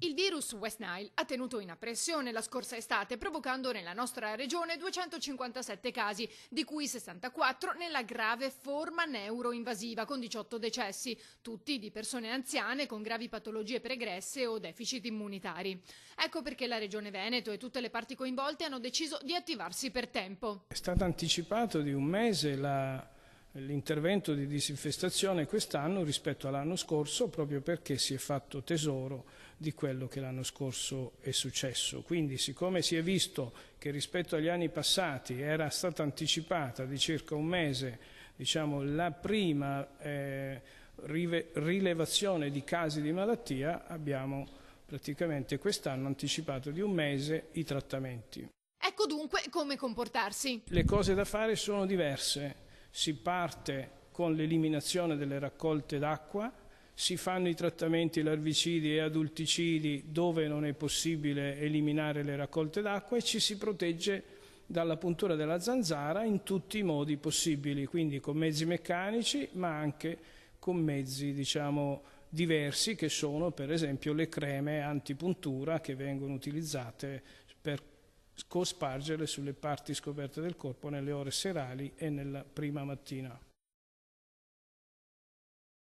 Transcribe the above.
Il virus West Nile ha tenuto in appressione la scorsa estate, provocando nella nostra regione 257 casi, di cui 64 nella grave forma neuroinvasiva, con 18 decessi, tutti di persone anziane con gravi patologie pregresse o deficit immunitari. Ecco perché la Regione Veneto e tutte le parti coinvolte hanno deciso di attivarsi per tempo. È stato anticipato di un mese l'intervento di disinfestazione quest'anno rispetto all'anno scorso, proprio perché si è fatto tesoro di quello che l'anno scorso è successo. Quindi, siccome si è visto che rispetto agli anni passati era stata anticipata di circa un mese, la prima rilevazione di casi di malattia, abbiamo praticamente quest'anno anticipato di un mese i trattamenti. Ecco dunque come comportarsi. Le cose da fare sono diverse. Si parte con l'eliminazione delle raccolte d'acqua, si fanno i trattamenti larvicidi e adulticidi dove non è possibile eliminare le raccolte d'acqua e ci si protegge dalla puntura della zanzara in tutti i modi possibili, quindi con mezzi meccanici ma anche con mezzi diversi, che sono per esempio le creme antipuntura che vengono utilizzate per cospargere sulle parti scoperte del corpo nelle ore serali e nella prima mattina.